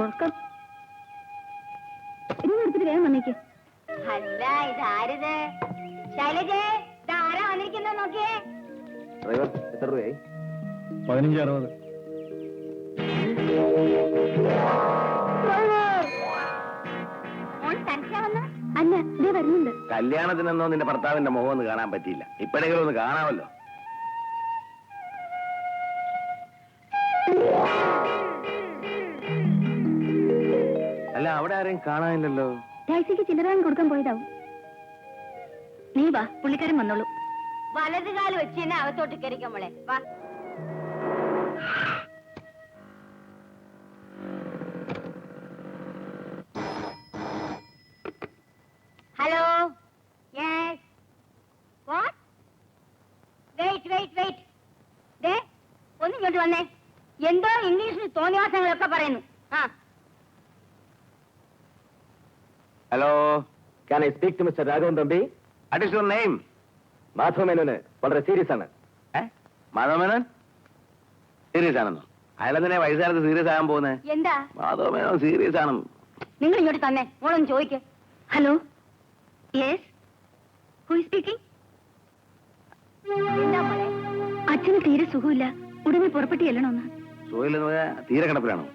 ഉറക്കം ഇനി എടുത്തിട്ട് വേഗം വന്നേക്ക്. അല്ല ഇതാരത്? ശൈലജേ, ഇതാരാ വന്നിരിക്കുന്നത് നോക്കിയേ. എത്ര രൂപയായി? 15-60. അല്ല, ഇതേ വരുന്നുണ്ട്. കല്യാണത്തിനെന്നോ നിന്റെ ഭർത്താവിന്റെ മുഖം ഒന്ന് കാണാൻ പറ്റിയില്ല. ഇപ്പോഴെങ്കിലും ഒന്ന് കാണാമല്ലോ. അല്ല, അവിടെ ആരെയും കാണാനില്ലല്ലോ. ടാക്സിക്ക് ചില്ലറാൻ കൊടുക്കാൻ പോയതാവും. നീ വാ, പുള്ളിക്കാരൻ വന്നോളൂ. വലത് കാല് വെച്ച് തന്നെ അകത്തോട്ട് കയറിക്കോളെ. വാ. ഹലോ. യെസ്. വാട്ട്? വെയിറ്റ്. ദേ, ഒന്ന് ഇങ്ങോട്ട് വന്നേ. എന്തോ ഇംഗ്ലീഷിൽ തോന്നിവാസങ്ങളൊക്കെ പറയുന്നു. ആ. Hello, can I speak to mister Raghavan Thampi? What is your name? മാധവമേനോന് വളരെ സീരിയസ് ആണ്. മാധവമേനോൻ സീരിയസ് ആണെന്നോ? അയാളെന്തിനാ വയസ്സുകാലത്ത് സീരിയസ് ആകാൻ പോകുന്നത്? എന്താ? മാധവമേനോൻ സീരിയസ് ആണ്. നിങ്ങൾ ഇങ്ങോട്ട് തന്നെ, മോളൊന്ന് ചോദിക്ക്. Hello. Yes, who is speaking? എന്താ മോളെ? അച്ഛന് തീരെ സുഖമില്ല, ഉടനെ പുറപ്പെട്ട് ചെല്ലണമെന്ന്. സുഖമില്ലെന്ന് പറഞ്ഞാൽ തീരെ കിടപ്പിലാണോ?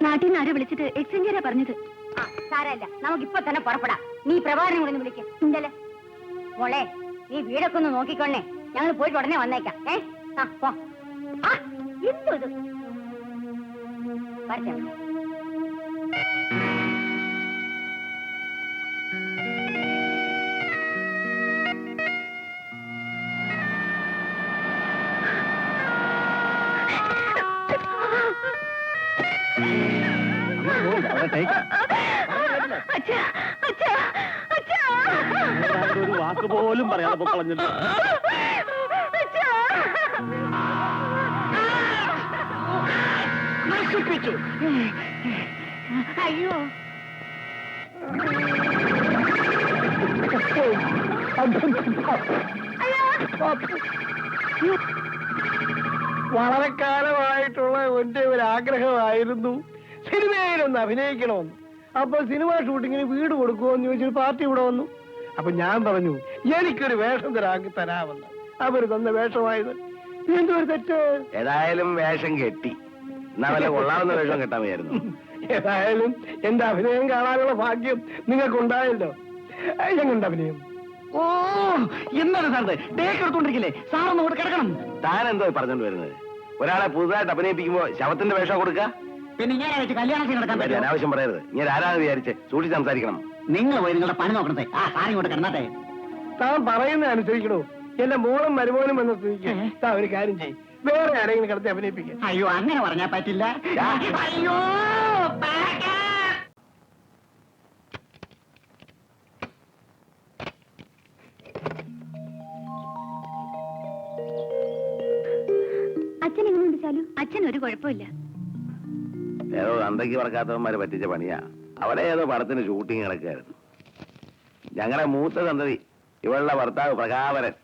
നാട്ടിൽ നിന്ന് ആരെ വിളിച്ചിട്ട് എക്സ്ചേഞ്ച് പറഞ്ഞത്. ആ, സാരമില്ല, നമുക്കിപ്പൊ തന്നെ പുറപ്പെടാം. നീ പ്രഭാകരനെ കൂടെ ഒന്ന് വിളിക്കും. ഇന്തല്ലേ മോളെ, നീ വീടൊക്കെ ഒന്ന് നോക്കിക്കൊണ്ടേ, ഞങ്ങൾ പോയിട്ട് ഉടനെ വന്നേക്കാം. പോ. എന്തോ ഇത് വരട്ടെ. ഒരു വാക്ക് പോലും പറയാതെ പൊക്കളഞ്ഞിട്ട്. അയ്യോ, വളരെ കാലമായിട്ടുള്ള എന്റെ ഒരു ആഗ്രഹമായിരുന്നു സിനിമയിലൊന്ന് അഭിനയിക്കണമെന്ന്. അപ്പൊ സിനിമ ഷൂട്ടിങ്ങിന് വീട് കൊടുക്കുമോ എന്ന് ചോദിച്ചൊരു പാർട്ടി ഇവിടെ വന്നു. അപ്പൊ ഞാൻ പറഞ്ഞു എനിക്കൊരു വേഷം തരാക്കി തരാമെന്ന്. അവര് തന്ന വേഷമായത് എന്തൊരു തെറ്റ്. ഏതായാലും വേഷം കെട്ടി. എന്നാ വല്ല കൊള്ളാവുന്ന വേഷം കെട്ടാൻ വയ്യായിരുന്നു. ഏതായാലും എന്റെ അഭിനയം കാണാനുള്ള ഭാഗ്യം നിങ്ങൾക്കുണ്ടായല്ലോ. എങ്ങുണ്ട് അഭിനയം? ഓ, എന്താണ് സാർ ടേക്ക് എടുത്തോണ്ടിരിക്കില്ലേ? സാറൊന്ന് ഇവിടെ കിടക്കണം. താൻ എന്തോ പറഞ്ഞോണ്ട് വരുന്നത്? ഒരാളെ പുതുതായിട്ട് അഭിനയിപ്പിക്കുമ്പോ ശവത്തിന്റെ വേഷം കൊടുക്കുക? പിന്നെ ഞാൻ വെച്ച് കല്യാണത്തിന് നടക്കാൻ പറ്റും. അനാവശ്യം പറയരുത്. ഞാൻ ആരാന്ന് വിചാരിച്ച് സൂക്ഷിച്ച് സംസാരിക്കണം. നിങ്ങൾ പോയി നിങ്ങളുടെ പണി നോക്കണേ. ആ സാറി ഇങ്ങോട്ട് കിടന്നാട്ടെ. താൻ പറയുന്നത് അനുസരിക്കണോ? എന്റെ മോളും മരുമോനും എന്ന സ്ഥിതിക്ക് താൻ ഒരു കാര്യം ചെയ്യും, വേറെ ആരെങ്കിലും കിടത്തി അഭിനയിപ്പിക്കാം. അയ്യോ, അങ്ങനെ പറഞ്ഞാ പറ്റില്ല. അയ്യോ, അച്ഛൻ എങ്ങനെയുണ്ട് ചാലു? അച്ഛൻ ഒരു കുഴപ്പമില്ല. ഏതോ അന്തയ്ക്ക് പറക്കാത്തവന്മാര് പറ്റിച്ച പണിയാ. അവിടെ ഏതോ പടത്തിന് ഷൂട്ടിങ് കിടക്കായിരുന്നു. ഞങ്ങളുടെ മൂത്ത സന്തതി ഇവളുടെ ഭർത്താവ് പ്രകാവരൻ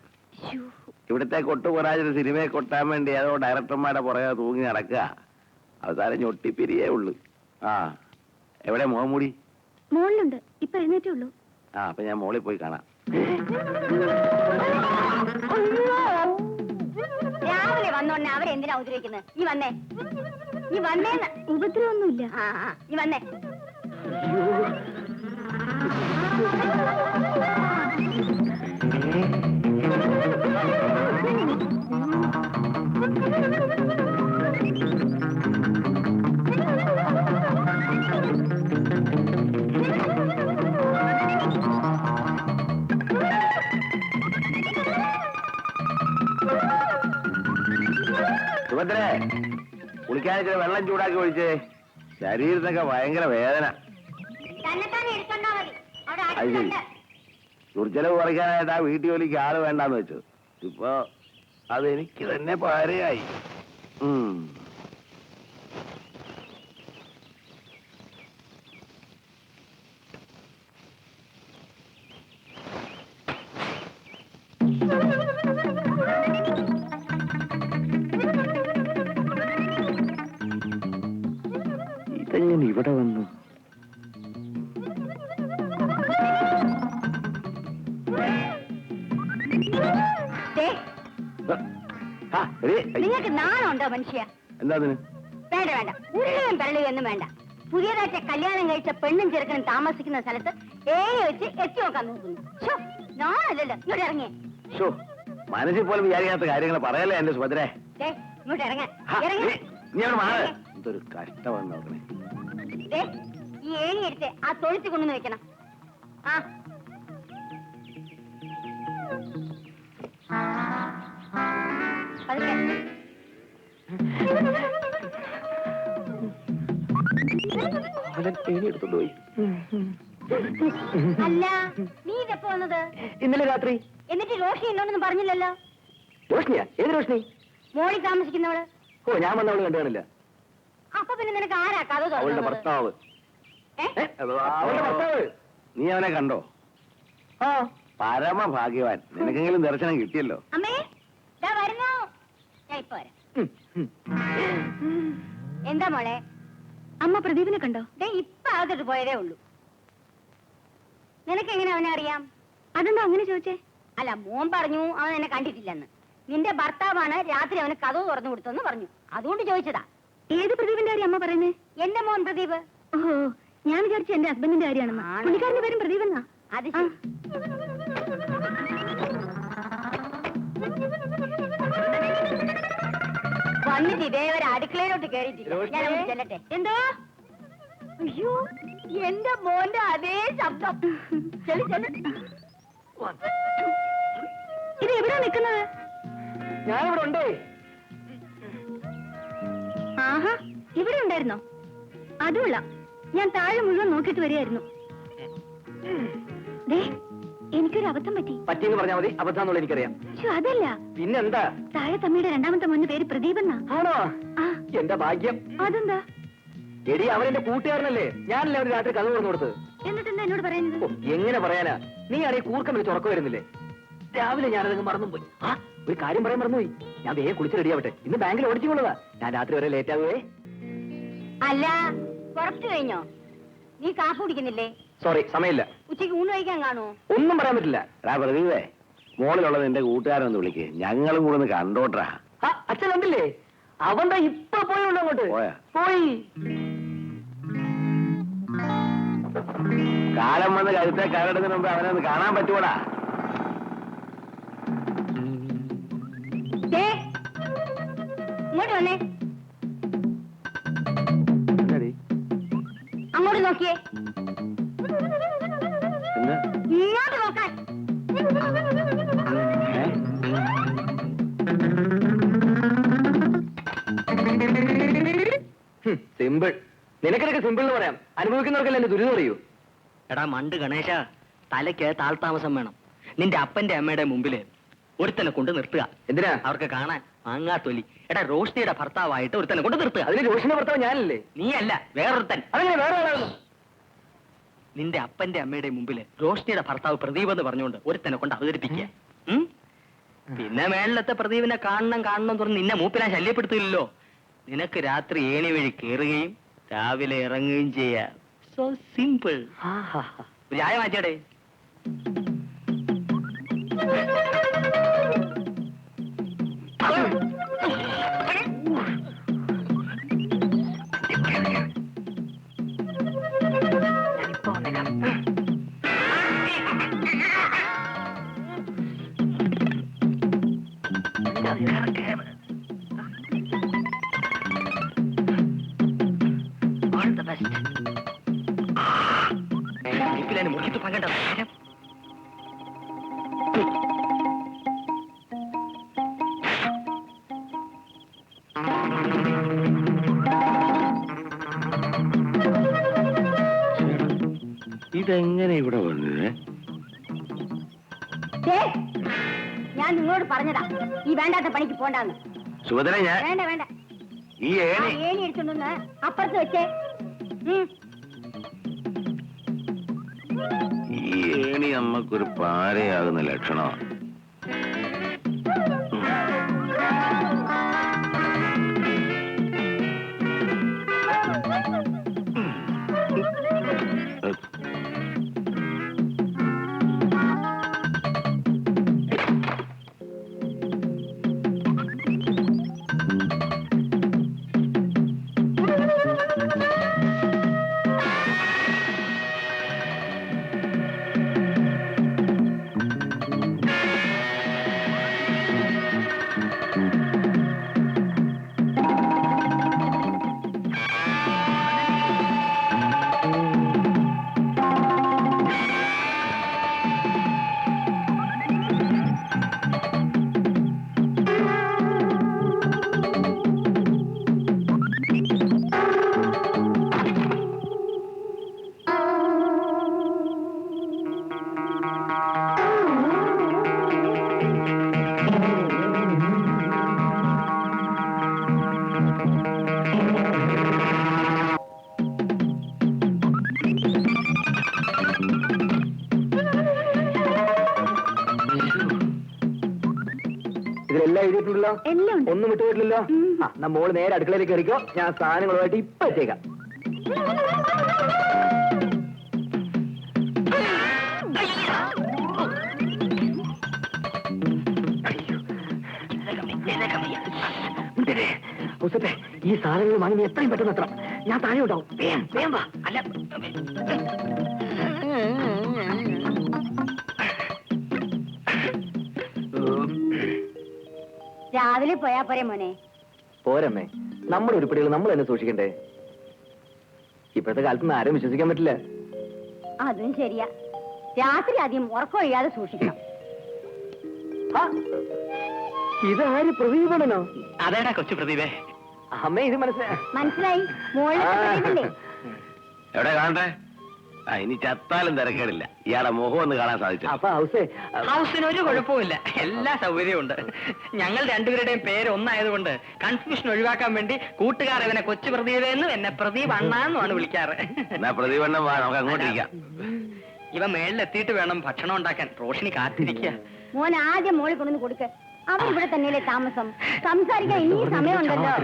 ഇവിടുത്തെ കൊട്ടുപൊരാജൊരു സിനിമയെ കൊട്ടാൻ വേണ്ടി ഏതോ ഡയറക്ടർമാരുടെ പുറകെ തൂങ്ങി നടക്കുക. അവസാനം ഞൊട്ടിപ്പിരിയേ ഉള്ളു. ആ, എവിടെ മുഖംമൂടി? മോളിലുണ്ട്, ഇപ്പൊ എഴുന്നേറ്റേ ഉള്ളൂ. ആ, അപ്പൊ ഞാൻ മോളിൽ പോയി കാണാം. രാവിലെ വന്നോണ്ടേ അവരെന്തിനാ ഉപദ്രവിക്കുന്നത്? ഈ വന്നേ, ഈ വന്നേന്ന്. ഉപദ്രവൊന്നുമില്ല. ഈ വന്നേ. സുഭദ്രേ, കുളിക്കാനൊക്കെ വെള്ളം ചൂടാക്കി ഒഴിച്ചേ. ശരീരത്തൊക്കെ ഭയങ്കര വേദന. അത് ശരി, ദുർജലവ് കുറയ്ക്കാനായിട്ട് ആ വീട്ടു ജോലിക്ക് ആള് വേണ്ടാന്ന് വെച്ചത്. ഇപ്പൊ അതെനിക്ക് തന്നെ പാരയായി. ആ, എടീ, ഐ, നിങ്ങൾക്ക് നാണമുണ്ടോ മനുഷ്യ? എന്താ അതിന്? വേണ്ട വേണ്ട, ഉരുളിയും പെരളിയും ഒന്നും വേണ്ട. പുതിയതായിട്ട് കല്യാണം കഴിച്ച പെണ്ണും ചെറുക്കനും താമസിക്കുന്ന സ്ഥലത്ത് വെച്ച് എത്തി നോക്കാൻ നോക്കുന്നു. ശ്ശോ, ഞാനല്ലല്ലോ, ഇങ്ങോട്ട് ഇറങ്ങിയേ. ഷോ മനസ്സിൽ പോലും വിചാരിക്കാത്ത കാര്യങ്ങൾ പറയല്ലേ എന്റെ സുഭദ്രേ. ദേ, ഇങ്ങോട്ട് ഇറങ്ങാൻ. ഹാ, ഇറങ്ങി. നീ അവിടെ മാറ്. എന്തൊരു കഷ്ടമാണ് നോക്കണേ. ദേ, ഈ ഏണി എടുത്ത് ആ തൊഴുത്തി കൊണ്ടുവന്ന് വെക്കണം. ആ പതുക്കെ. എടുത്തോണ്ട് പോയി. അല്ല, നീ ഇതെപ്പോ വന്നത്? ഇന്നലെ രാത്രി. എന്നിട്ട് റോഷി എന്നോടൊന്നും പറഞ്ഞില്ലല്ലോ. റോഷ്നിയാ? ഏത് റോഷ്നി? മോളിൽ താമസിക്കുന്നവള്. ഓ, ഞാൻ വന്നവള് കണ്ടു കാണില്ല. അപ്പൊ പിന്നെ നിനക്ക് ആരാ കഥ അവളുടെ തുറന്നത്? ഭർത്താവ്. ഏ? അവളുടെ ഭർത്താവ്. നീ അവനെ കണ്ടോ? ആ, പരമഭാഗ്യവാൻ. നിനക്കെങ്കിലും ദർശനം കിട്ടിയല്ലോ. അമ്മേ, ദാ വരുന്നു. ഞാൻ ഇപ്പൊ വരാം. ഉം, ഉം. എന്താ മോളെ? അമ്മ പ്രദീപിനെ കണ്ടോ? ദേ ഇപ്പൊ അകത്തോട്ട് പോയതേ ഉള്ളൂ. നിനക്ക് എങ്ങനെ അവനെ അറിയാം? അതെന്താ അങ്ങനെ ചോദിച്ചേ? അല്ല, മോൻ പറഞ്ഞു അവൻ എന്നെ കണ്ടിട്ടില്ലെന്ന്. നിന്റെ ഭർത്താവാണ് രാത്രി അവന് കഥ തുറന്നു കൊടുത്തെന്ന് പറഞ്ഞു. അതുകൊണ്ട് ചോദിച്ചതാ. ഏത് പ്രദീപിന്റെ കാര്യം അമ്മ പറയുന്നേ? എന്റെ മോൻ പ്രദീപ്. ഓഹോ, ഞാൻ വിചാരിച്ചു എന്റെ ഹസ്ബൻഡിന്റെ കാര്യമാണെന്ന്. ആണോ? പുള്ളിക്കാരന്റെ പേരും പ്രദീപെന്നാ. അത് ശരി. വന്നിട്ട് ഇതേവരെ അടുക്കളയിലോട്ട് കയറിയിട്ടില്ല. ഞാൻ അങ്ങോട്ട് ചെല്ലട്ടെ. എന്തോ? അയ്യോ, എന്റെ മോന്റെ അതേ ശബ്ദം. ചെല്ലു ചെല്ലു. ഇത് എവിടാ നിൽക്കുന്നത്? ഞാനിവിടെ ഉണ്ടേ. ആഹാ, ഇവിടെ ഉണ്ടായിരുന്നോ? അതുമല്ല, ഞാൻ താഴെ മുഴുവൻ നോക്കിയിട്ട് വരികയായിരുന്നു. ദേ, എനിക്കൊരു അബദ്ധം പറ്റി. പറ്റിയെന്ന് പറഞ്ഞാൽ മതി. അബദ്ധാന്നുള്ള എനിക്കറിയാം. ശ്ശോ, അതല്ല, പിന്നെന്താ? താഴെ തമ്മിയുടെ രണ്ടാമത്തെ മോന്റെ പേര് പ്രദീപെന്നാ. ആണോ? ആ, എന്റെ ഭാഗ്യം. അതെന്താ? എടി, അവരെന്റെ കൂട്ടുകാരനല്ലേ? ഞാനല്ലേ അവന് രാത്രി കഥ തുറന്നു കൊടുത്തത്. എന്നിട്ടെന്താ എന്നോട് പറയുന്നത്? ഓ, എങ്ങനെ പറയാനാ? നീ ആണെങ്കിൽ കൂർക്കം വിളിച്ച് ഉറക്കം വരുന്നില്ലേ? രാവിലെ ഞാനതങ്ങ് മറന്നുപോയി. ആ, ഒരു കാര്യം പറയാൻ മറന്നുപോയി. ഞാൻ വേഗം കുളിച്ച് റെഡിയാവട്ടെ. ഇന്ന് ബാങ്കിൽ ഓടിച്ചുകൊള്ളതാ. ഞാൻ രാത്രി വരെ ലേറ്റ് ആകുവേ. അല്ല, പുറത്തു കഴിഞ്ഞോ? നീ കാപ്പ് കുടിക്കുന്നില്ലേ? സോറി, സമയമില്ല. ഉച്ചയ്ക്ക് ഊണ് കഴിക്കാൻ കാണുമോ? ഒന്നും പറയാൻ പറ്റില്ല. എടാ പ്രദീപേ, മോളിലുള്ളത് എന്റെ കൂട്ടുകാരൊന്ന് വിളിക്ക്. ഞങ്ങളും കൂടെ ഒന്ന് കണ്ടോട്ടാ. ആ, അച്ഛൻ കണ്ടില്ലേ? അവന്താ ഇപ്പൊ പോയുള്ളൂ അങ്ങോട്ട്. പോയാ? പോയി. കാലം വന്ന് കരുത്തെ കരടുന്നതിന് മുമ്പ് അവനെ ഒന്ന് കാണാൻ പറ്റൂടാ. ദേ, ഇങ്ങോട്ട് വന്നേ. അങ്ങോട്ട് നോക്കിയേ. എന്താ? ഇങ്ങോട്ട് നോക്കാൻ. ഏ? സിമ്പിൾ. നിനക്കിടക്ക് സിമ്പിൾ എന്ന് പറയാം. അനുഭവിക്കുന്നവർക്കല്ലേ എന്റെ ദുരിതം അറിയൂ. എടാ മണ്ട് ഗണേശ, തലയ്ക്ക് താഴ്ത്താമസം വേണം. നിന്റെ അപ്പന്റെ അമ്മയുടെ മുമ്പില് ഒരുത്തനെ കൊണ്ട് നിർത്തുക. എന്തിനാ? അവർക്ക് കാണാൻ മാങ്ങാത്തൊലി. എടാ റോഷ്നിയുടെ ഭർത്താവായിട്ട് ഒരുത്തനെ കൊണ്ട് നിർത്തുക. അതിന് രോഷിന്റെ ഭർത്താവ് ഞാനല്ലേ? നീയല്ല, വേറൊരുത്തൻ. അതങ്ങനെ വേറെ ആളായിരുന്നു. നിന്റെ അപ്പന്റെ അമ്മയുടെ മുമ്പില് റോഷ്നിയുടെ ഭർത്താവ് പ്രദീപ് എന്ന് പറഞ്ഞുകൊണ്ട് ഒരുത്തനെ കൊണ്ട് അവതരിപ്പിക്കുക. ഉം? പിന്നെ മേളിലത്തെ പ്രദീപിനെ കാണണം തുറന്ന് നിന്നെ മൂപ്പിലാൻ ശല്യപ്പെടുത്തില്ലല്ലോ. നിനക്ക് രാത്രി ഏണി വഴി കയറുകയും രാവിലെ ഇറങ്ങുകയും ചെയ്യാം. So simple. ഒരു ചായ മാറ്റിയടേ. മുഖത്ത് പങ്കണ്ട ഇതെങ്ങനെ ഇവിടെ വന്നത്? ദേ, ഞാൻ നിങ്ങളോട് പറഞ്ഞതാ ഈ വേണ്ടാത്ത പണിക്ക് പോണ്ടാന്ന്. സുഭദ്ര, ഞാൻ വേണ്ട വേണ്ട, ഈ ആ ഏണി ഏണി എടുത്തോണ്ടൊന്ന് അപ്പുറത്ത് വെച്ചേ. ഈ ഏണി നമ്മക്കൊരു പാരയാകുന്ന ലക്ഷണമാണ്. ഇതിലെല്ലാം എഴുതിയിട്ടുണ്ടല്ലോ? എല്ലാം ഉണ്ട്. ഒന്നും വിട്ടുപോയിട്ടില്ലല്ലോ? ആ, മോള് നേരെ അടുക്കളയിലേക്ക് കയറിക്കോ. ഞാൻ സാധനങ്ങളുമായിട്ട് ഇപ്പൊ എത്തിയേക്കാം. മുസത്തെ, ഈ സാധനങ്ങൾ വാങ്ങി നീ എത്രയും പെട്ടെന്ന് എത്തണം. ഞാൻ താഴെ ഉണ്ടാവും. വേഗം വേഗം വാ. അല്ല രാവിലെ പോയാ പോരെ മോനെ. പോരമ്മേ, നമ്മുടെ ഉരുപ്പടികൾ നമ്മൾ തന്നെ സൂക്ഷിക്കണ്ടേ? ഇപ്പോഴത്തെ കാലത്ത് ആരും വിശ്വസിക്കാൻ പറ്റില്ല. അതും ശരിയാ. രാത്രി ആദ്യം ഉറക്കമൊഴിയാതെ സൂക്ഷിക്കണം. ഇതാര് പ്രദീപണനോ? അതേടാ കൊച്ചു പ്രദീപേ. അമ്മേ, ഇത് മനസ്സിലായി. മനസ്സിലായി. മോളിലെ എവിടെ കാണട്ടെ? ആ, ഇനി ചത്താലും തിരക്കേടില്ല. ഇയാളെ മുഖം ഒന്ന് കാണാൻ സാധിച്ചു. അപ്പൊ ഹൗസേ, ഹൗസിന് ഒരു കുഴപ്പമില്ല, എല്ലാ സൗകര്യവും ഉണ്ട്. ഞങ്ങൾ രണ്ടുപേരുടെയും പേര് ഒന്നായതുകൊണ്ട് കൺഫ്യൂഷൻ ഒഴിവാക്കാൻ വേണ്ടി കൂട്ടുകാർ ഇവനെ കൊച്ചു പ്രദീപെന്നും എന്നെ പ്രദീപ് അണ്ണാന്നുമാണ് വിളിക്കാറ്. എന്നാ പ്രതിവണ്ണം വാ, നമുക്ക് അങ്ങോട്ടിരിക്കാം. ഇവ മേളിലെത്തിയിട്ട് വേണം ഭക്ഷണം ഉണ്ടാക്കാൻ. റോഷിനി കാത്തിരിക്കുക. മോൻ ആദ്യം മോളിൽ കൊണ്ടുവന്ന് കൊടുക്ക. അവൻ ഇവിടെ തന്നെയല്ലേ താമസം. സംസാരിക്കാൻ ഇനിയും സമയമുണ്ടല്ലോ.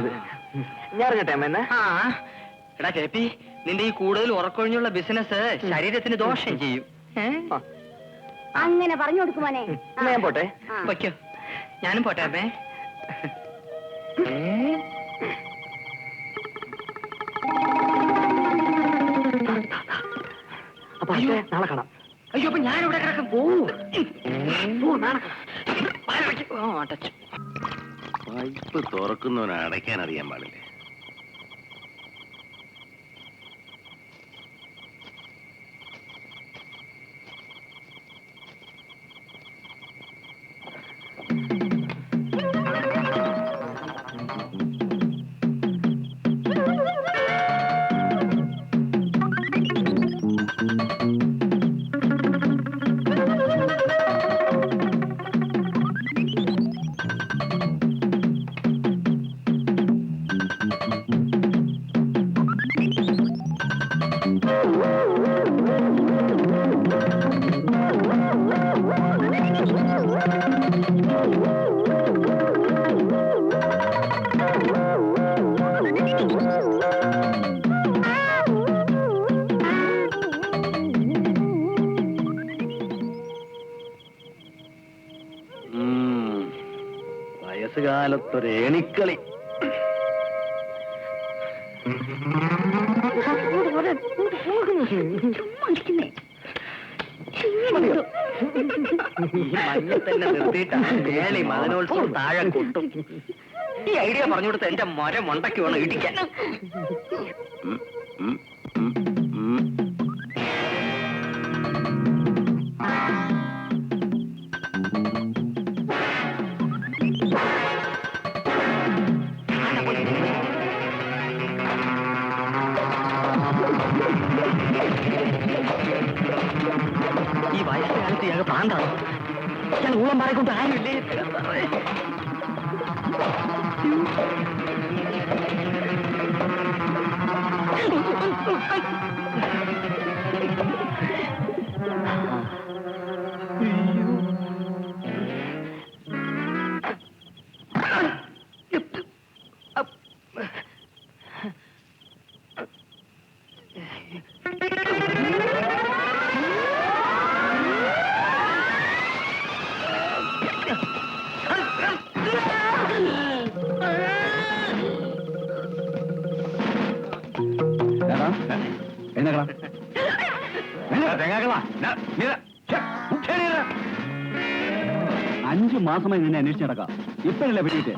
ഞാൻ ഇറങ്ങട്ടെ അമ്മ എന്നാ? ആ എടാ ചേപ്പി, നിന്റെ ഈ കൂടുതൽ ഉറക്കൊഴിഞ്ഞുള്ള ബിസിനസ് ശരീരത്തിന് ദോഷം ചെയ്യും. അങ്ങനെ പറഞ്ഞു കൊടുക്കുമോനെ. എന്നാ ഞാൻ പോട്ടെ. വയ്ക്കോ, ഞാനും പോട്ടെ അമ്മേ. അപ്പൊ നാളെ കാണാം. അയ്യോ, അപ്പൊ ഞാനിവിടെ കിടക്കും. അടച്ചു. പൈപ്പ് തുറക്കുന്നവനെ അടയ്ക്കാൻ അറിയാൻ പാടില്ലേ? വയസ്സുകാലത്തൊരു ഏണിക്കളി. ഈ മഞ്ഞ തന്നെ നിർത്തിയിട്ടാണ് വേളി മദനോത്സവം താഴെ കൊട്ടും. ഈ ഐഡിയ പറഞ്ഞു കൊടുത്ത എന്റെ മരം മണ്ടയ്ക്ക് വേണം ഇടിക്കാൻ. ഈ വയസ്സുകാലത്ത് ഞങ്ങൾ പ്രാന്താണ്. ഞാൻ ഊളം പാറക്കൊണ്ട് ആരുമില്ലേ? അഞ്ചു മാസമായി നിന്നെ അന്വേഷിച്ച് നടക്കാം. ഇപ്പഴല്ലേ പറ്റിയിട്ട്